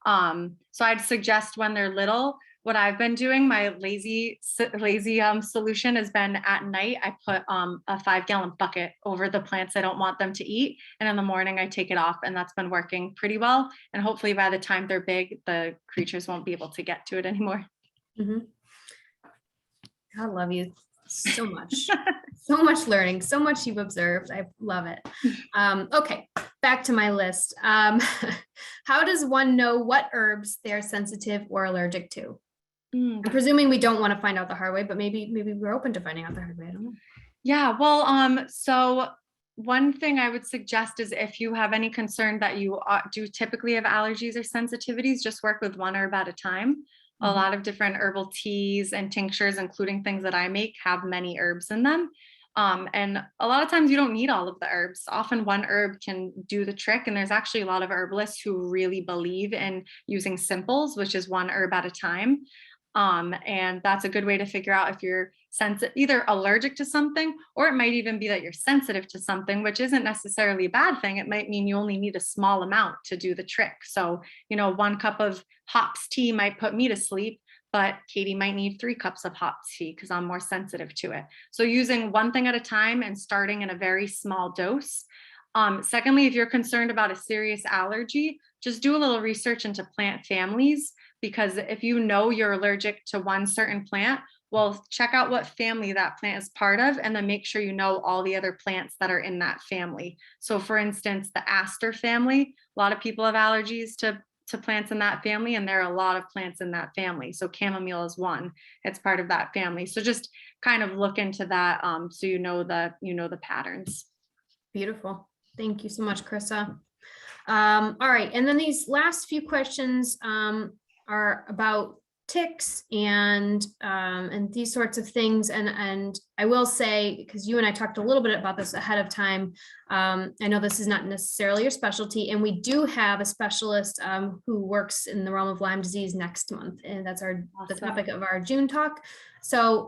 B: So I'd suggest when they're little, what I've been doing, my lazy solution has been at night, I put a 5-gallon bucket over the plants I don't want them to eat. And in the morning I take it off, and that's been working pretty well. And hopefully by the time they're big, the creatures won't be able to get to it anymore.
A: Mm-hmm. I love you so much. So much learning, so much you've observed. I love it. Okay, back to my list. How does one know what herbs they're sensitive or allergic to? I'm presuming we don't want to find out the hard way, but maybe we're open to finding out the hard way. I don't know.
B: Yeah, well, so one thing I would suggest is, if you have any concern that you do typically have allergies or sensitivities, just work with one herb at a time. A lot of different herbal teas and tinctures, including things that I make, have many herbs in them. And a lot of times you don't need all of the herbs. Often one herb can do the trick. And there's actually a lot of herbalists who really believe in using simples, which is one herb at a time. And that's a good way to figure out if you're either allergic to something, or it might even be that you're sensitive to something, which isn't necessarily a bad thing. It might mean you only need a small amount to do the trick. So, 1 cup of hops tea might put me to sleep, but Katie might need 3 cups of hops tea because I'm more sensitive to it. So using one thing at a time and starting in a very small dose. Secondly, if you're concerned about a serious allergy, just do a little research into plant families, because if you know you're allergic to one certain plant, well, check out what family that plant is part of, and then make sure you know all the other plants that are in that family. So for instance, the aster family, a lot of people have allergies to plants in that family, and there are a lot of plants in that family. So chamomile is one, it's part of that family. So just kind of look into that, so you know the patterns.
A: Beautiful. Thank you so much, Carissa. All right, and then these last few questions are about ticks and these sorts of things. And I will say, because you and I talked a little bit about this ahead of time, I know this is not necessarily your specialty, and we do have a specialist who works in the realm of Lyme disease next month, and that's the topic of our June talk. So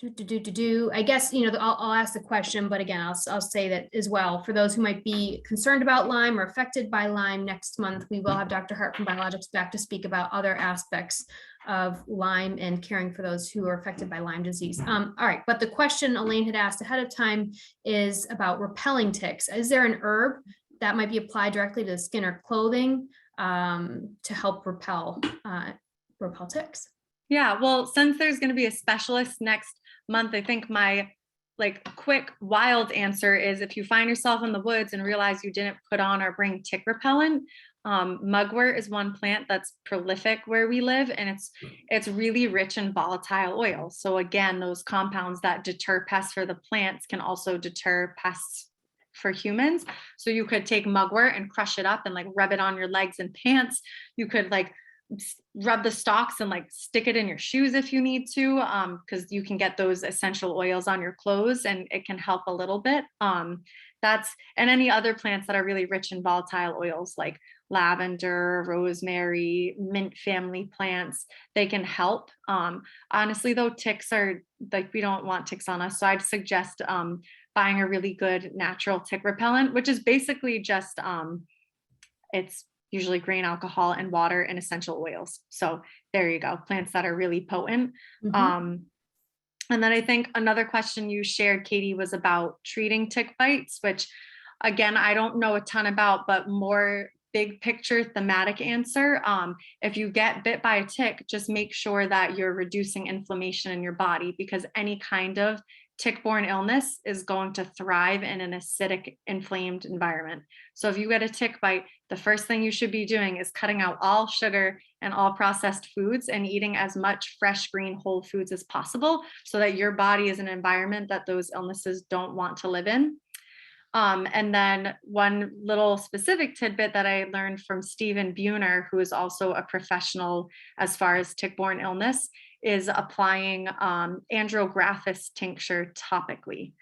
A: I guess, I'll ask the question, but again, I'll say that as well. For those who might be concerned about Lyme or affected by Lyme, next month, we will have Dr. Hart from Biologics back to speak about other aspects of Lyme and caring for those who are affected by Lyme disease. All right, but the question Elaine had asked ahead of time is about repelling ticks. Is there an herb that might be applied directly to the skin or clothing to help repel ticks?
B: Yeah, well, since there's going to be a specialist next month, I think my quick wild answer is, if you find yourself in the woods and realize you didn't put on or bring tick repellent, mugwort is one plant that's prolific where we live, and it's really rich in volatile oil. So again, those compounds that deter pests for the plants can also deter pests for humans. So you could take mugwort and crush it up and rub it on your legs and pants. You could rub the stalks and stick it in your shoes if you need to, because you can get those essential oils on your clothes and it can help a little bit. And any other plants that are really rich in volatile oils like lavender, rosemary, mint family plants, they can help. Honestly though, ticks are we don't want ticks on us. So I'd suggest buying a really good natural tick repellent, which is basically just, it's usually grain alcohol and water and essential oils. So there you go, plants that are really potent.
A: Mhm.
B: And then I think another question you shared, Katie, was about treating tick bites, which again, I don't know a ton about, but more big picture thematic answer. If you get bit by a tick, just make sure that you're reducing inflammation in your body, because any kind of tick-borne illness is going to thrive in an acidic, inflamed environment. So if you get a tick bite, the first thing you should be doing is cutting out all sugar and all processed foods and eating as much fresh, green, whole foods as possible, so that your body is an environment that those illnesses don't want to live in. And then one little specific tidbit that I learned from Stephen Buhner, who is also a professional as far as tick-borne illness, is applying andrographis tincture topically.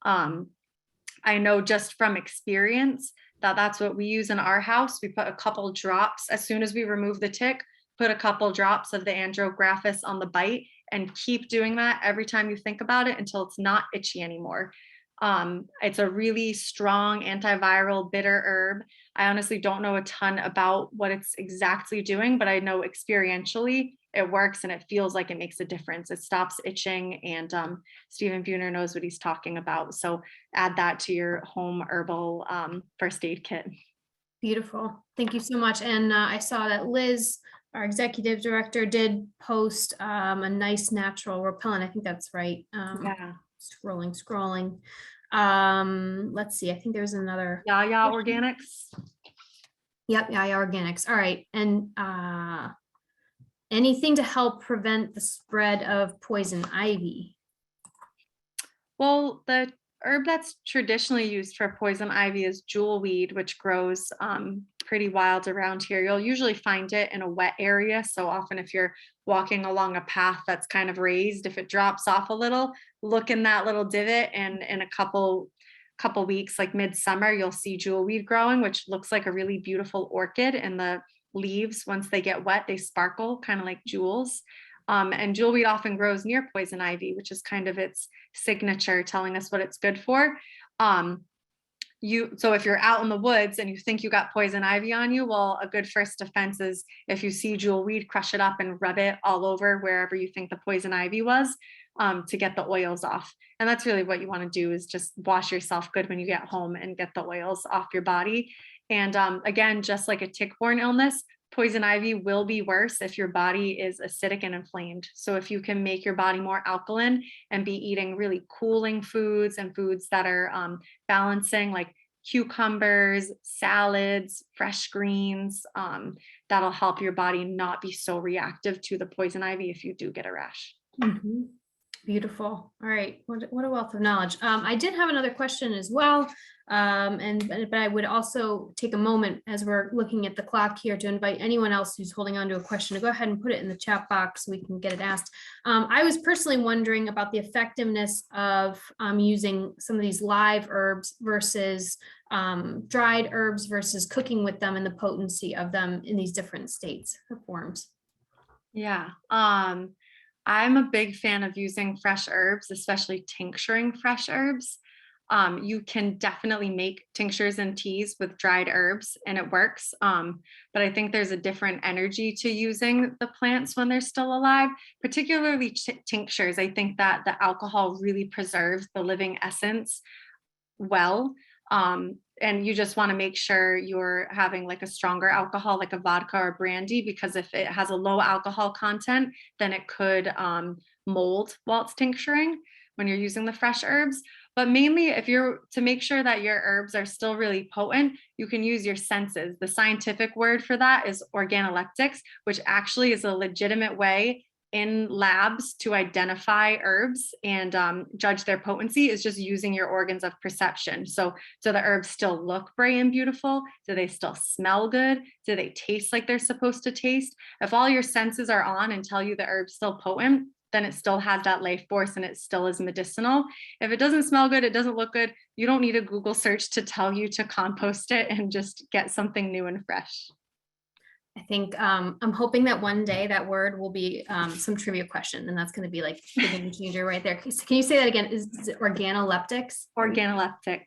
B: I know just from experience that that's what we use in our house. We put a couple drops as soon as we remove the tick, put a couple drops of the andrographis on the bite, and keep doing that every time you think about it until it's not itchy anymore. It's a really strong antiviral bitter herb. I honestly don't know a ton about what it's exactly doing, but I know experientially it works and it feels like it makes a difference. It stops itching, and Stephen Buhner knows what he's talking about. So add that to your home herbal first aid kit.
A: Beautiful. Thank you so much. And I saw that Liz, our executive director, did post a nice natural repellent. I think that's right.
B: Yeah.
A: Scrolling. Let's see. I think there's another.
B: Yaya Organics.
A: Yep. Yaya Organics. All right. And anything to help prevent the spread of poison ivy?
B: Well, the herb that's traditionally used for poison ivy is jewelweed, which grows pretty wild around here. You'll usually find it in a wet area. So often if you're walking along a path that's kind of raised, if it drops off a little, look in that little divot, and in a couple weeks, like midsummer, you'll see jewelweed growing, which looks like a really beautiful orchid, and the leaves, once they get wet, they sparkle kind of like jewels. And jewelweed often grows near poison ivy, which is kind of its signature, telling us what it's good for. So if you're out in the woods and you think you got poison ivy on you, well, a good first defense is if you see jewelweed, crush it up and rub it all over wherever you think the poison ivy was, to get the oils off. And that's really what you want to do, is just wash yourself good when you get home and get the oils off your body. And again, just like a tick-borne illness, poison ivy will be worse if your body is acidic and inflamed. So if you can make your body more alkaline and be eating really cooling foods and foods that are balancing, like cucumbers, salads, fresh greens, that'll help your body not be so reactive to the poison ivy if you do get a rash.
A: Mhm. Beautiful. All right. What a wealth of knowledge. I did have another question as well. But I would also take a moment, as we're looking at the clock here, to invite anyone else who's holding on to a question to go ahead and put it in the chat box so we can get it asked. I was personally wondering about the effectiveness of using some of these live herbs versus dried herbs versus cooking with them, and the potency of them in these different states or forms.
B: Yeah. I'm a big fan of using fresh herbs, especially tincturing fresh herbs. You can definitely make tinctures and teas with dried herbs and it works. But I think there's a different energy to using the plants when they're still alive, particularly tinctures. I think that the alcohol really preserves the living essence well. And you just want to make sure you're having like a stronger alcohol, like a vodka or brandy, because if it has a low alcohol content, then it could mold while it's tincturing when you're using the fresh herbs. But mainly, if you're to make sure that your herbs are still really potent, you can use your senses. The scientific word for that is organoleptics, which actually is a legitimate way in labs to identify herbs and judge their potency, is just using your organs of perception. So do the herbs still look bright and beautiful? Do they still smell good? Do they taste like they're supposed to taste? If all your senses are on and tell you the herb's still potent, then it still has that life force and it still is medicinal. If it doesn't smell good, it doesn't look good, you don't need a Google search to tell you to compost it and just get something new and fresh.
A: I think I'm hoping that one day that word will be some trivia question, and that's going to be like the game changer right there. Can you say that again? Is it organoleptics?
B: Organoleptics.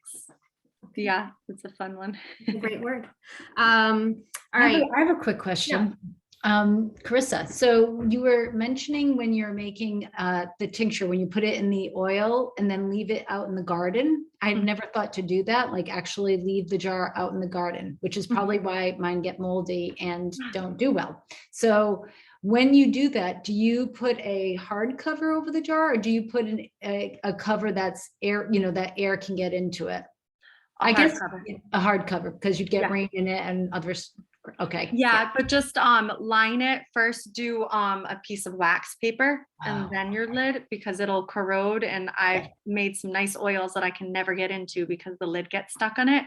B: Yeah, it's a fun one.
A: Great word. All right.
C: I have a quick question. Carissa, so you were mentioning when you're making the tincture, when you put it in the oil and then leave it out in the garden. I've never thought to do that, like actually leave the jar out in the garden, which is probably why mine get moldy and don't do well. So when you do that, do you put a hard cover over the jar, or do you put a cover that's air, that air can get into it? I guess a hard cover, because you'd get rain in it and others. Okay.
B: Yeah, but just line it first, do a piece of wax paper and then your lid, because it'll corrode. And I've made some nice oils that I can never get into because the lid gets stuck on it.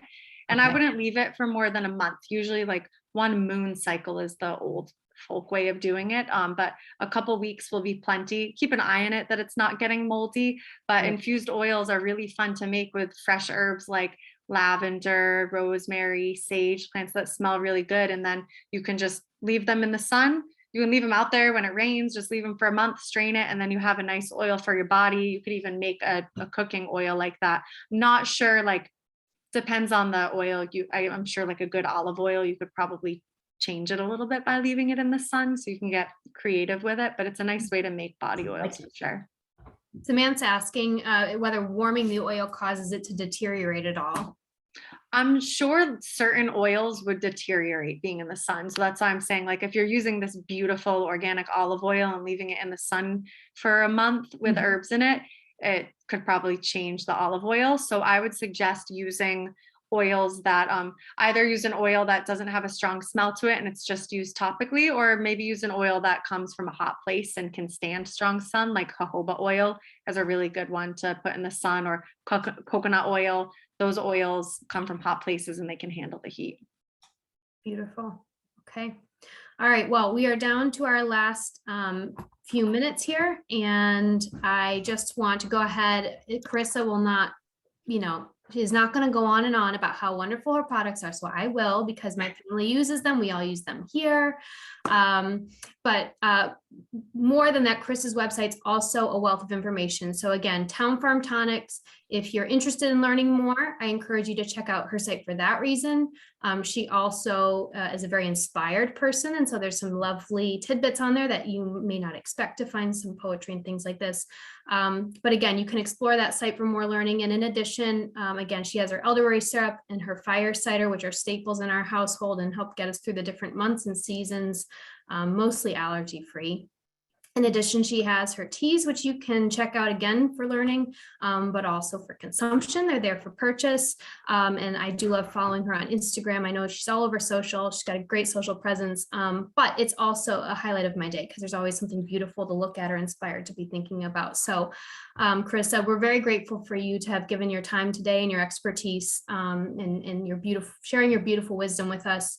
B: And I wouldn't leave it for more than a month. Usually like 1 moon cycle is the old folk way of doing it. But a couple weeks will be plenty. Keep an eye on it that it's not getting moldy, but infused oils are really fun to make with fresh herbs like lavender, rosemary, sage, plants that smell really good. And then you can just leave them in the sun. You can leave them out there when it rains, just leave them for a month, strain it, and then you have a nice oil for your body. You could even make a cooking oil like that. Not sure, like, depends on the oil. I'm sure like a good olive oil, you could probably change it a little bit by leaving it in the sun, so you can get creative with it, but it's a nice way to make body oils for sure.
A: Samantha's asking whether warming the oil causes it to deteriorate at all.
B: I'm sure certain oils would deteriorate being in the sun. So that's why I'm saying, like, if you're using this beautiful organic olive oil and leaving it in the sun for a month with herbs in it, it could probably change the olive oil. So I would suggest using oils that either use an oil that doesn't have a strong smell to it and it's just used topically, or maybe use an oil that comes from a hot place and can stand strong sun, like jojoba oil is a really good one to put in the sun, or coconut oil. Those oils come from hot places and they can handle the heat.
A: Beautiful. Okay. All right. Well, we are down to our last few minutes here, and I just want to go ahead. Carissa will not, she's not going to go on and on about how wonderful her products are. So I will, because my family uses them. We all use them here. But more than that, Chris's website's also a wealth of information. So again, Town Farm Tonics. If you're interested in learning more, I encourage you to check out her site for that reason. She also is a very inspired person. And so there's some lovely tidbits on there that you may not expect to find, some poetry and things like this. But again, you can explore that site for more learning. And in addition, again, she has her elderberry syrup and her fire cider, which are staples in our household and help get us through the different months and seasons, mostly allergy free. In addition, she has her teas, which you can check out again for learning, but also for consumption. They're there for purchase. And I do love following her on Instagram. I know she's all over social. She's got a great social presence, but it's also a highlight of my day because there's always something beautiful to look at or inspired to be thinking about. So, Carissa, we're very grateful for you to have given your time today and your expertise and your sharing your beautiful wisdom with us.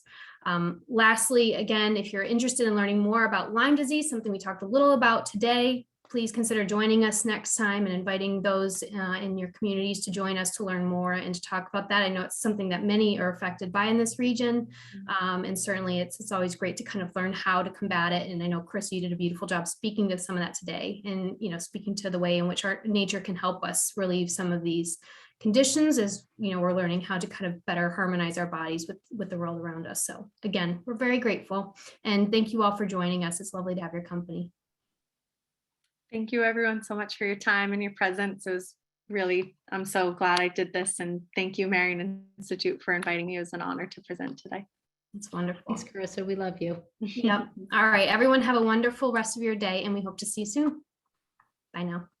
A: Lastly, again, if you're interested in learning more about Lyme disease, something we talked a little about today, please consider joining us next time and inviting those in your communities to join us to learn more and to talk about that. I know it's something that many are affected by in this region. And certainly it's always great to kind of learn how to combat it. And I know, Chris, you did a beautiful job speaking to some of that today, and, you know, speaking to the way in which our nature can help us relieve some of these conditions, as, you know, we're learning how to kind of better harmonize our bodies with the world around us. So again, we're very grateful, and thank you all for joining us. It's lovely to have your company.
B: Thank you everyone so much for your time and your presence. It was really, I'm so glad I did this, and thank you, Marian Institute, for inviting me. It was an honor to present today.
A: It's wonderful.
C: Thanks, Carissa. We love you.
A: Yep. All right, everyone, have a wonderful rest of your day, and we hope to see you soon. Bye now.